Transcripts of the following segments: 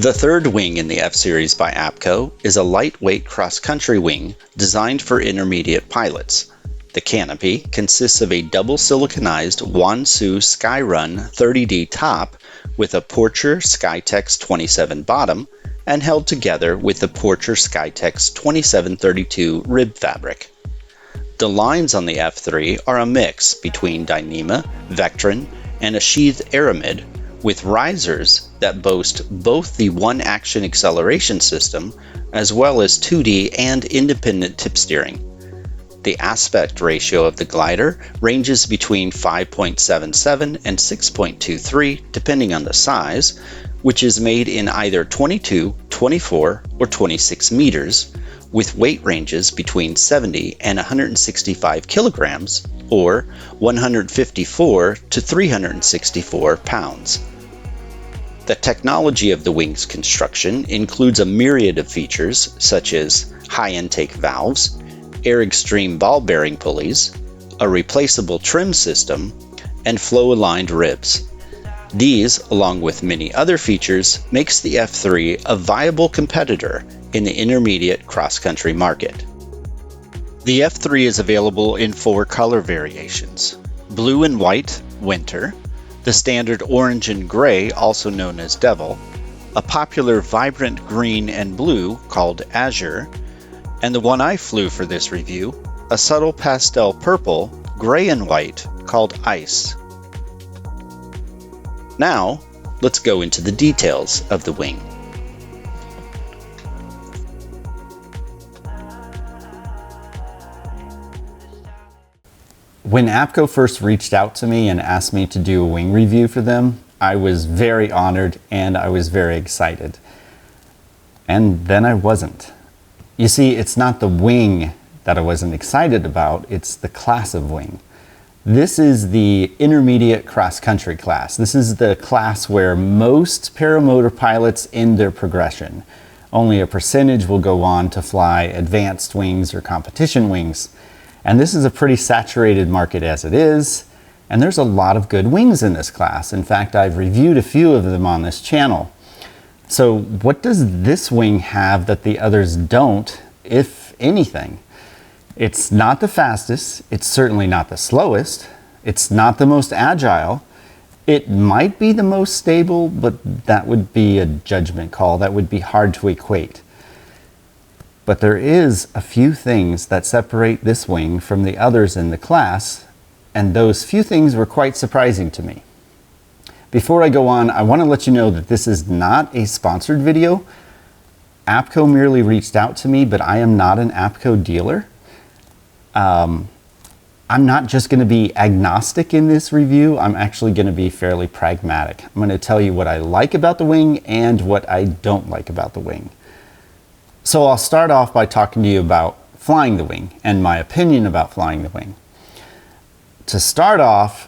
The third wing in the F-Series by Apco is a lightweight cross-country wing designed for intermediate pilots. The canopy consists of a double siliconized Wansu Skyrun 30D top with a Porcher Skytex 27 bottom and held together with the Porcher Skytex 2732 rib fabric. The lines on the F3 are a mix between Dyneema, Vectron, and a sheathed aramid with risers that boast both the one-action acceleration system as well as 2D and independent tip steering. The aspect ratio of the glider ranges between 5.77 and 6.23 depending on the size, which is made in either 22, 24, or 26 meters, with weight ranges between 70 and 165 kilograms, or 154 to 364 pounds. The technology of the wing's construction includes a myriad of features such as high intake valves, air extreme ball bearing pulleys, a replaceable trim system, and flow-aligned ribs. These, along with many other features, makes the F3 a viable competitor in the intermediate cross-country market. The F3 is available in 4 color variations: blue and white, winter, the standard orange and gray, also known as Devil, a popular vibrant green and blue called Azure, and the one I flew for this review, a subtle pastel purple, gray and white called Ice. Now, let's go into the details of the wing. When Apco first reached out to me and asked me to do a wing review for them, I was very honored and I was very excited. And then I wasn't. You see, it's not the wing that I wasn't excited about, it's the class of wing. This is the intermediate cross-country class. This is the class where most paramotor pilots end their progression. Only a percentage will go on to fly advanced wings or competition wings. And this is a pretty saturated market as it is, and there's a lot of good wings in this class. In fact, I've reviewed a few of them on this channel. So what does this wing have that the others don't, if anything? It's not the fastest, it's certainly not the slowest, it's not the most agile. It might be the most stable, but that would be a judgment call. That would be hard to equate. But there is a few things that separate this wing from the others in the class, and those few things were quite surprising to me. Before I go on, I want to let you know that this is not a sponsored video. Apco merely reached out to me, but I am not an Apco dealer. I'm not just going to be agnostic in this review, I'm actually going to be fairly pragmatic. I'm going to tell you what I like about the wing and what I don't like about the wing. So I'll start off by talking to you about flying the wing and my opinion about flying the wing. To start off,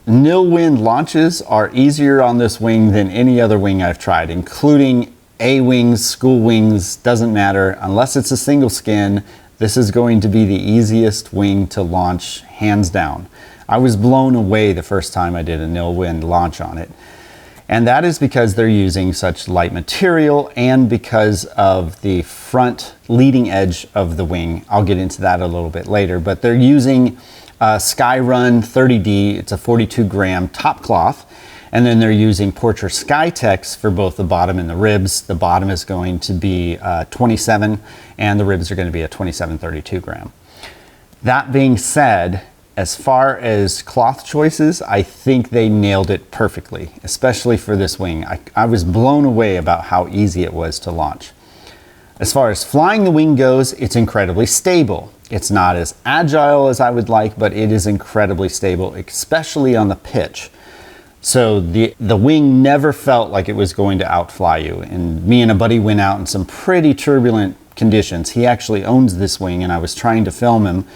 nil wind launches are easier on this wing than any other wing I've tried, including A-wings, school wings, doesn't matter. Unless it's a single skin, this is going to be the easiest wing to launch, hands down. I was blown away the first time I did a nil wind launch on it. And that is because they're using such light material and because of the front leading edge of the wing. I'll get into that a little bit later, but they're using Skyrun 30D. It's a 42 gram top cloth. And then they're using Porcher Skytex for both the bottom and the ribs. The bottom is going to be 27 and the ribs are going to be a 27-32 gram. That being said, as far as cloth choices, I think they nailed it perfectly, especially for this wing. I was blown away about how easy it was to launch. As far as flying the wing goes, it's incredibly stable. It's not as agile as I would like, but it is incredibly stable, especially on the pitch. So the wing never felt like it was going to outfly you. And me and a buddy went out in some pretty turbulent conditions. He actually owns this wing and I was trying to film him.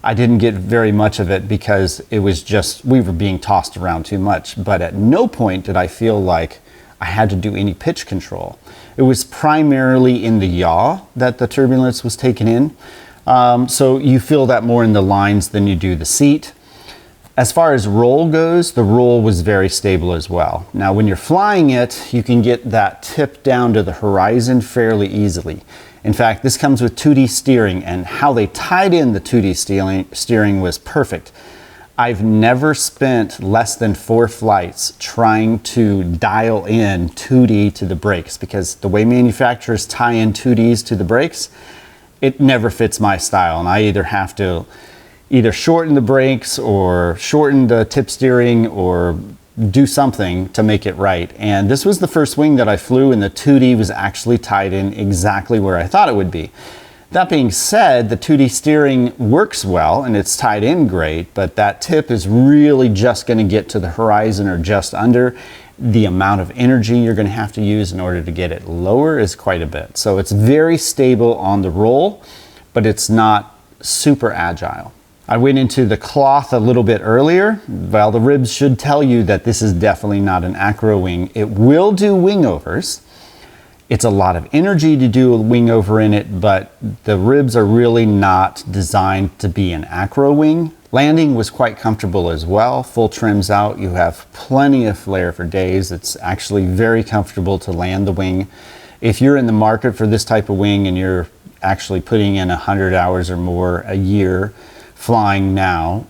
I didn't get very much of it because it was just, we were being tossed around too much. But at no point did I feel like I had to do any pitch control. It was primarily in the yaw that the turbulence was taken in. So you feel that more in the lines than you do the seat. As far as roll goes, the roll was very stable as well. Now when you're flying it, you can get that tip down to the horizon fairly easily. In fact, this comes with 2D steering, and how they tied in the 2D steering was perfect. I've never spent less than 4 flights trying to dial in 2D to the brakes, because the way manufacturers tie in 2Ds to the brakes, it never fits my style, and I either have to shorten the brakes or shorten the tip steering or do something to make it right. And this was the first wing that I flew, and the 2D was actually tied in exactly where I thought it would be. That being said, the 2D steering works well and it's tied in great, but that tip is really just going to get to the horizon or just under. The amount of energy you're going to have to use in order to get it lower is quite a bit. So it's very stable on the roll, but it's not super agile. I went into the cloth a little bit earlier. Well, the ribs should tell you that this is definitely not an acro wing. It will do wing overs. It's a lot of energy to do a wing over in it, but the ribs are really not designed to be an acro wing. Landing was quite comfortable as well. Full trims out, you have plenty of flare for days. It's actually very comfortable to land the wing. If you're in the market for this type of wing and you're actually putting in 100 hours or more a year flying now,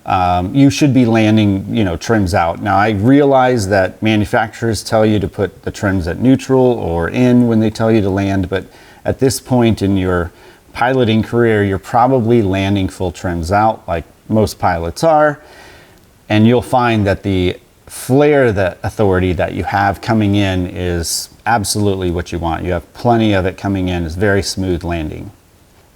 you should be landing, trims out. Now I realize that manufacturers tell you to put the trims at neutral or in when they tell you to land, but at this point in your piloting career, you're probably landing full trims out like most pilots are, and you'll find that the flare, the authority that you have coming in is absolutely what you want. You have plenty of it coming in. It's very smooth landing.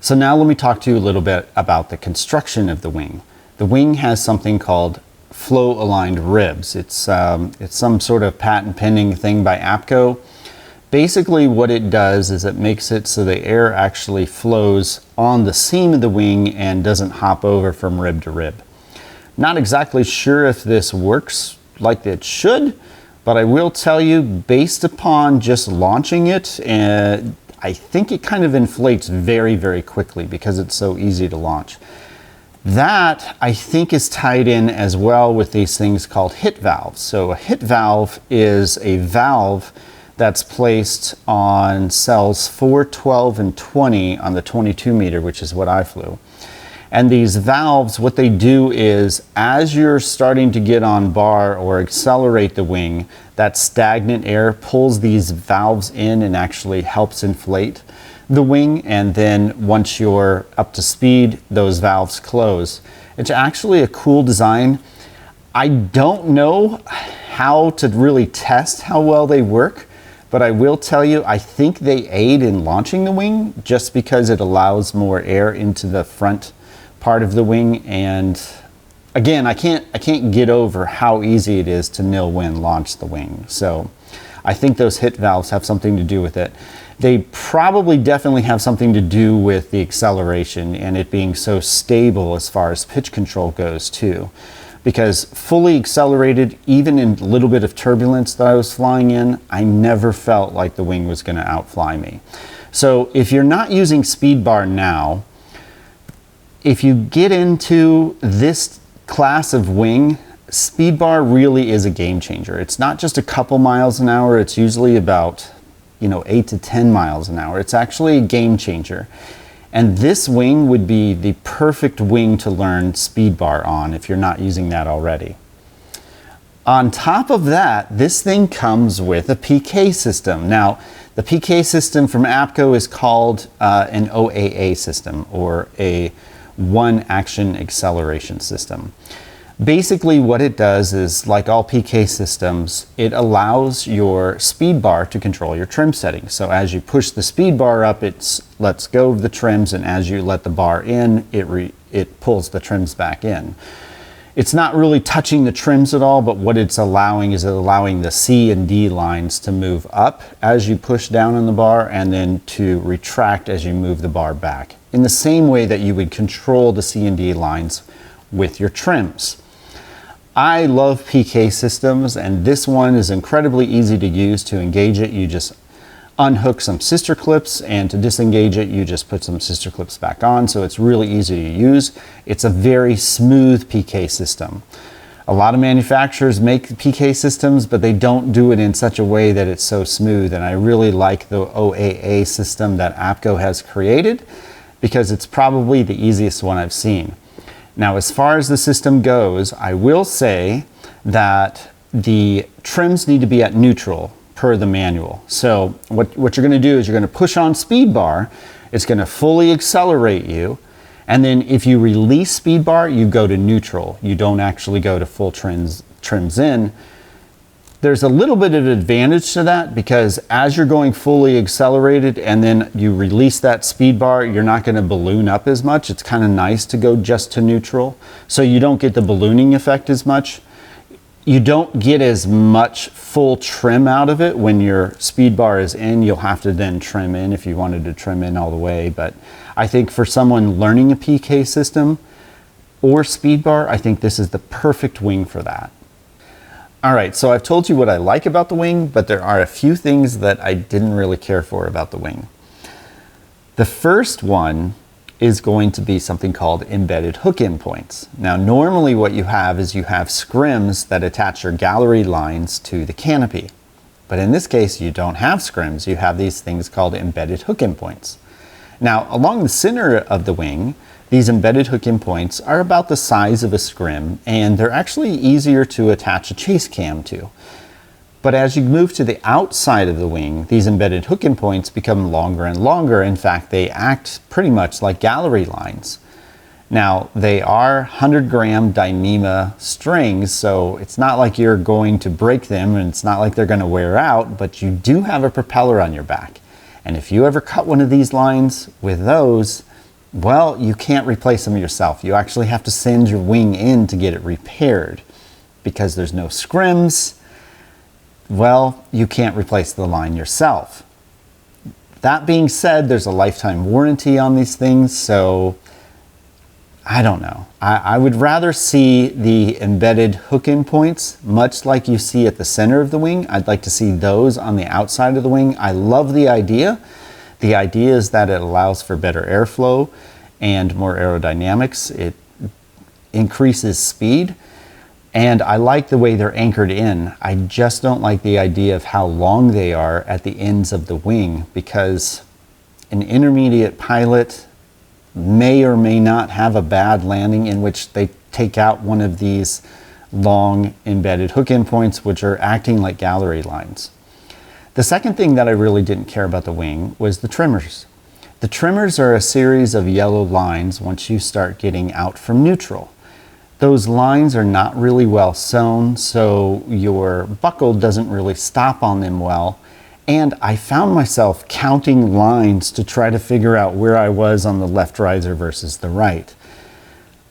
So now let me talk to you a little bit about the construction of the wing. The wing has something called flow aligned ribs. It's some sort of patent pending thing by Apco. Basically what it does is it makes it so the air actually flows on the seam of the wing and doesn't hop over from rib to rib. Not exactly sure if this works like it should, but I will tell you, based upon just launching it, I think it kind of inflates very, very quickly because it's so easy to launch. That, I think, is tied in as well with these things called hit valves. So a hit valve is a valve that's placed on cells 4, 12, and 20 on the 22 meter, which is what I flew. And these valves, what they do is, as you're starting to get on bar or accelerate the wing, that stagnant air pulls these valves in and actually helps inflate the wing. And then once you're up to speed, those valves close. It's actually a cool design. I don't know how to really test how well they work, but I will tell you, I think they aid in launching the wing just because it allows more air into the front part of the wing. And again, I can't get over how easy it is to nil win launch the wing. So I think those hit valves have something to do with it. They probably definitely have something to do with the acceleration and it being so stable as far as pitch control goes too. Because fully accelerated, even in a little bit of turbulence that I was flying in, I never felt like the wing was going to outfly me. So if you're not using speed bar now, if you get into this class of wing, speed bar really is a game changer. It's not just a couple miles an hour, it's usually about 8 to 10 miles an hour. It's actually a game changer. And this wing would be the perfect wing to learn speed bar on if you're not using that already. On top of that, this thing comes with a PK system. Now, the PK system from Apco is called an OAA system, or a one action acceleration system. Basically what it does is, like all PK systems, it allows your speed bar to control your trim settings. So as you push the speed bar up, it lets go of the trims, and as you let the bar in, it pulls the trims back in. It's not really touching the trims at all, but what it's allowing is allowing the C and D lines to move up as you push down on the bar, and then to retract as you move the bar back, in the same way that you would control the C and D lines with your trims. I love PK systems, and this one is incredibly easy to use. To engage it, you just unhook some sister clips, and to disengage it, you just put some sister clips back on. So it's really easy to use. It's a very smooth PK system. A lot of manufacturers make PK systems, but they don't do it in such a way that it's so smooth. And I really like the OAA system that Apco has created because it's probably the easiest one I've seen. Now, as far as the system goes, I will say that the trims need to be at neutral per the manual. So what you're going to do is you're going to push on speed bar. It's going to fully accelerate you. And then if you release speed bar, you go to neutral. You don't actually go to full trims in. There's a little bit of advantage to that because as you're going fully accelerated and then you release that speed bar, you're not going to balloon up as much. It's kind of nice to go just to neutral, so you don't get the ballooning effect as much. You don't get as much full trim out of it when your speed bar is in. You'll have to then trim in if you wanted to trim in all the way. But I think for someone learning a PK system or speed bar, I think this is the perfect wing for that. All right, so I've told you what I like about the wing, but there are a few things that I didn't really care for about the wing. The first one is going to be something called embedded hook endpoints. Now, normally what you have is you have scrims that attach your gallery lines to the canopy. But in this case, you don't have scrims. You have these things called embedded hook endpoints. Now, along the center of the wing, these embedded hook endpoints are about the size of a scrim, and they're actually easier to attach a chase cam to. But as you move to the outside of the wing, these embedded hook endpoints become longer and longer. In fact, they act pretty much like gallery lines. Now, they are 100-gram Dyneema strings, so it's not like you're going to break them, and it's not like they're going to wear out, but you do have a propeller on your back. And if you ever cut one of these lines with those, well, you can't replace them yourself. You actually have to send your wing in to get it repaired. Because there's no scrims, well, you can't replace the line yourself. That being said, there's a lifetime warranty on these things, so I don't know. I would rather see the embedded hook endpoints, much like you see at the center of the wing. I'd like to see those on the outside of the wing. I love the idea. The idea is that it allows for better airflow and more aerodynamics. It increases speed. And I like the way they're anchored in. I just don't like the idea of how long they are at the ends of the wing, because an intermediate pilot may or may not have a bad landing in which they take out one of these long embedded hook endpoints, which are acting like gallery lines. The second thing that I really didn't care about the wing was the trimmers. The trimmers are a series of yellow lines once you start getting out from neutral. Those lines are not really well sewn, so your buckle doesn't really stop on them well. And I found myself counting lines to try to figure out where I was on the left riser versus the right.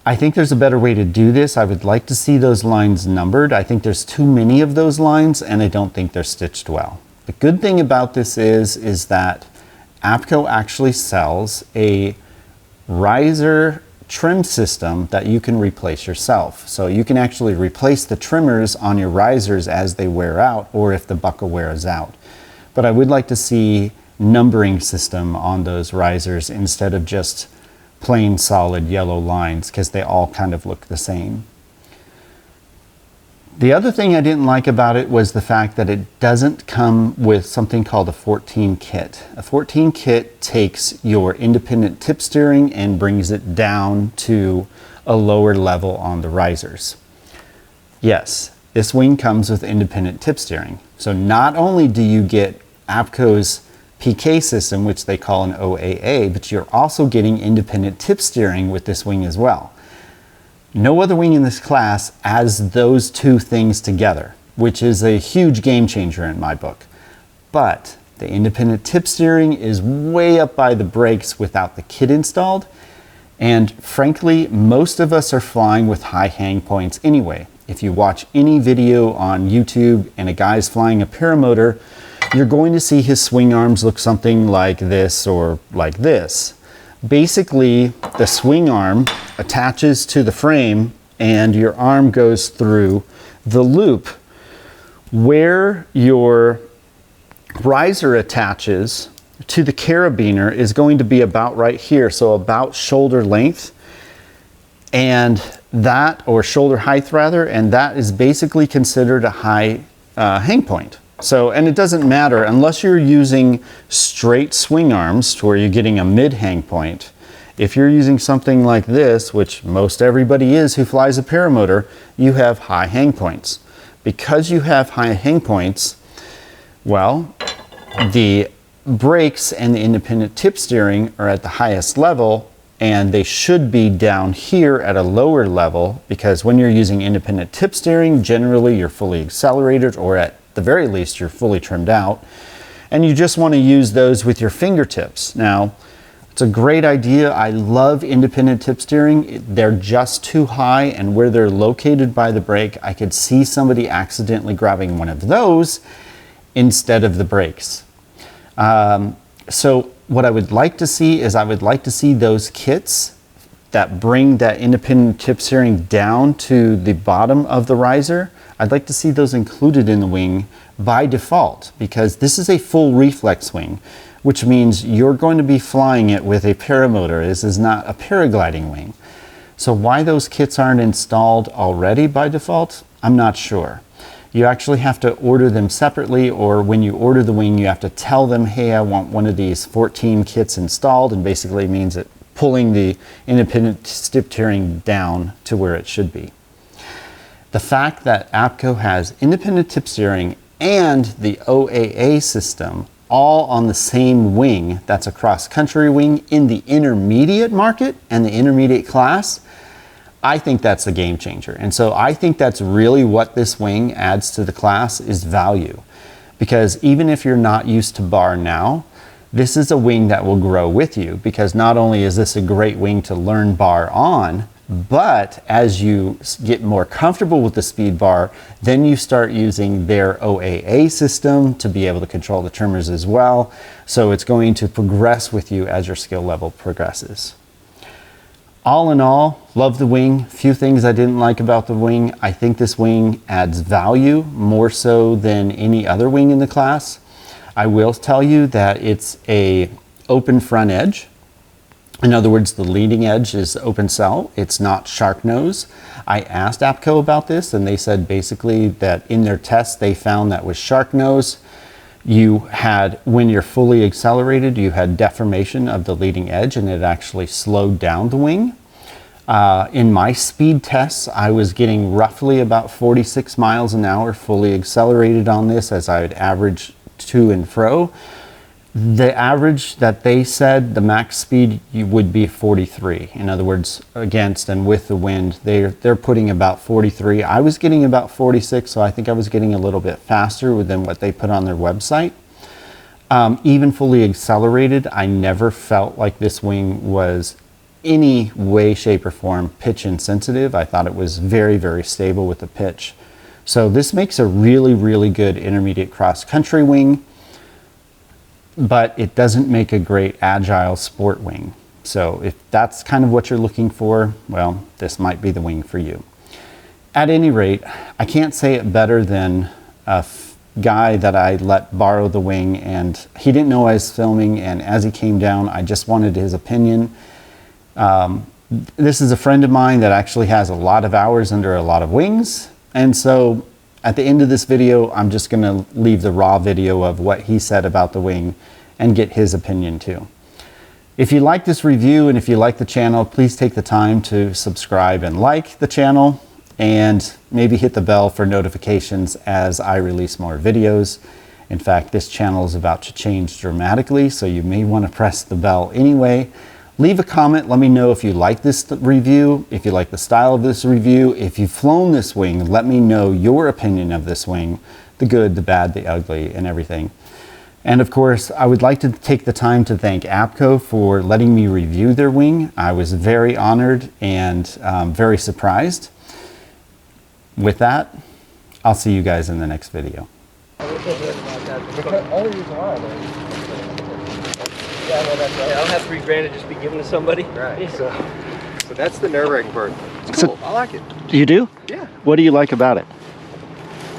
I think there's a better way to do this. I would like to see those lines numbered. I think there's too many of those lines, and I don't think they're stitched well. The good thing about this is that Apco actually sells a riser trim system that you can replace yourself. So you can actually replace the trimmers on your risers as they wear out, or if the buckle wears out. But I would like to see numbering system on those risers instead of just plain solid yellow lines, because they all kind of look the same. The other thing I didn't like about it was the fact that it doesn't come with something called a 14 kit. A 14 kit takes your independent tip steering and brings it down to a lower level on the risers. Yes, this wing comes with independent tip steering. So not only do you get Apco's PK system, which they call an OAA, but you're also getting independent tip steering with this wing as well. No other wing in this class adds those two things together, which is a huge game changer in my book. But the independent tip steering is way up by the brakes without the kit installed. And frankly, most of us are flying with high hang points anyway. If you watch any video on YouTube and a guy's flying a paramotor, you're going to see his swing arms look something like this or like this. Basically, the swing arm attaches to the frame and your arm goes through the loop. Where your riser attaches to the carabiner is going to be about right here, so about shoulder length. And that, or shoulder height rather, and that is basically considered a high hang point. So, and it doesn't matter unless you're using straight swing arms to where you're getting a mid hang point. If you're using something like this, which most everybody is who flies a paramotor, you have high hang points. Because you have high hang points, well, the brakes and the independent tip steering are at the highest level, and they should be down here at a lower level, because when you're using independent tip steering, generally you're fully accelerated, or at the very least you're fully trimmed out, and you just want to use those with your fingertips. Now, it's a great idea. I love independent tip steering. They're just too high, and where they're located by the brake, I could see somebody accidentally grabbing one of those instead of the brakes. So what I would like to see is I would like to see those kits that bring that independent tip steering down to the bottom of the riser. I'd like to see those included in the wing by default, because this is a full reflex wing, which means you're going to be flying it with a paramotor. This is not a paragliding wing. So why those kits aren't installed already by default, I'm not sure. You actually have to order them separately, or when you order the wing, you have to tell them, hey, I want one of these 14 kits installed, and basically it means it pulling the independent tip steering down to where it should be. The fact that Apco has independent tip steering and the OAA system all on the same wing, that's a cross-country wing in the intermediate market and the intermediate class, I think that's a game changer. And so I think that's really what this wing adds to the class, is value. Because even if you're not used to bar now, this is a wing that will grow with you, because not only is this a great wing to learn bar on, but as you get more comfortable with the speed bar, then you start using their OAA system to be able to control the trimmers as well. So it's going to progress with you as your skill level progresses. All in all, love the wing. Few things I didn't like about the wing. I think this wing adds value more so than any other wing in the class. I will tell you that it's a open front edge. In other words, the leading edge is open cell. It's not shark nose. I asked Apco about this, and they said basically that in their tests they found that with shark nose, you had, when you're fully accelerated, you had deformation of the leading edge, and it actually slowed down the wing. In my speed tests, I was getting roughly about 46 miles an hour fully accelerated on this as I would average to and fro. The average that they said, the max speed would be 43. In other words, against and with the wind, they're putting about 43. I was getting about 46, so I think I was getting a little bit faster than what they put on their website. Even fully accelerated, I never felt like this wing was any way, shape, or form pitch insensitive. I thought it was very, very stable with the pitch. So this makes a really, really good intermediate cross-country wing, but it doesn't make a great agile sport wing. So if that's kind of what you're looking for, well, this might be the wing for you. At any rate, I can't say it better than a guy that I let borrow the wing, and he didn't know I was filming, and as he came down, I just wanted his opinion. This is a friend of mine that actually has a lot of hours under a lot of wings, and so at the end of this video, I'm just going to leave the raw video of what he said about the wing and get his opinion too. If you like this review and if you like the channel, please take the time to subscribe and like the channel, and maybe hit the bell for notifications as I release more videos. In fact, this channel is about to change dramatically, so you may want to press the bell anyway. Leave a comment, let me know if you like this review, if you like the style of this review. If you've flown this wing, let me know your opinion of this wing, the good, the bad, the ugly, and everything. And of course, I would like to take the time to thank Apco for letting me review their wing. I was very honored and very surprised. With that, I'll see you guys in the next video. Yeah, well, that's right. I don't have $3 to just be given to somebody. Right. Yeah. So that's the nerve-wracking part. It's cool. I like it. You do? Yeah. What do you like about it?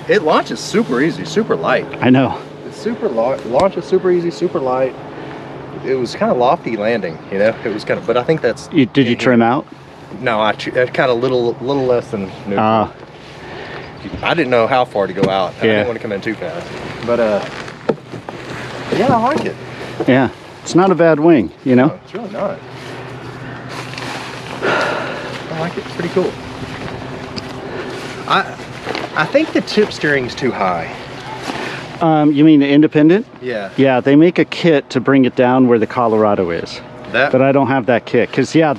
It launches super easy, super light. I know. It's super launches super easy, super light. It was kind of lofty landing, you know. It was kind of, but I think that's. Did you trim out? No, I kind of little less than neutral. I didn't know how far to go out. I didn't want to come in too fast. But yeah, I like it. Yeah, it's not a bad wing, you know? No, it's really not. I like it. It's pretty cool. I think the tip steering's too high. You mean the independent? Yeah. Yeah, they make a kit to bring it down where the Colorado is. But I don't have that kit. Because, yeah,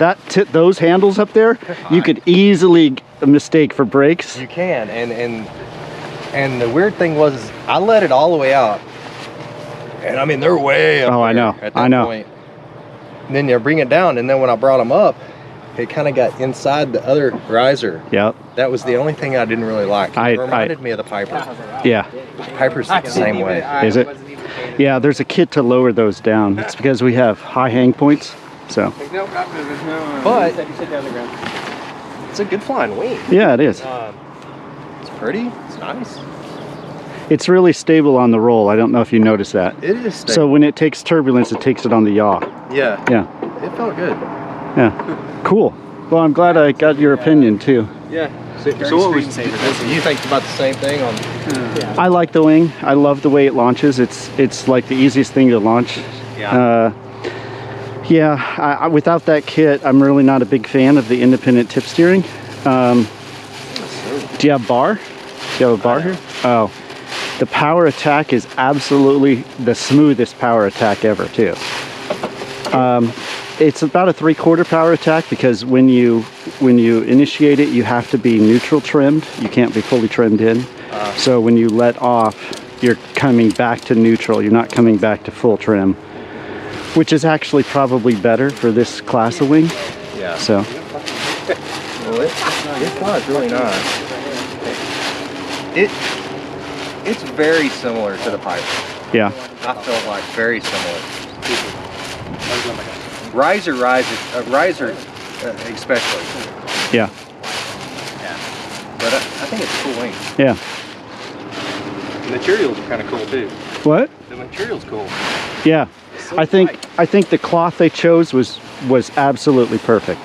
those handles up there, you could easily mistake for brakes. You can. And the weird thing was, I let it all the way out. And I mean, they're way up there I know. at that point. And then you bring it down, and then when I brought them up, it kind of got inside the other riser. Yep. That was the only thing I didn't really like. It reminded me of the Piper. Yeah. Piper's the same way. Is it? Yeah, there's a kit to lower those down. It's because we have high hang points. So. But it's a good flying wing. Yeah, it is. It's pretty. It's nice. It's really stable on the roll. I don't know if you noticed that. It is stable. So when it takes turbulence, it takes it on the yaw. Yeah. Yeah. It felt good. Yeah. Cool. Well, I'm glad I got your opinion too. Yeah. So what was you think about the same thing on? I like the wing. I love the way it launches. It's like the easiest thing to launch. Yeah. Yeah. Without that kit, I'm really not a big fan of the independent tip steering. Do you have bar? Do you have a bar here? Oh. The power attack is absolutely the smoothest power attack ever too. It's about a 3/4 power attack because when you initiate it, you have to be neutral trimmed. You can't be fully trimmed in. So when you let off, you're coming back to neutral. You're not coming back to full trim, which is actually probably better for this class of wing. Yeah. So. Well, it flies really nice. It's very similar to the Piper. Yeah. I felt like very similar. Riser especially. Yeah. But I think it's a cool wing. Yeah. The materials are kind of cool too. What? The material's cool. Yeah. So I think the cloth they chose was absolutely perfect.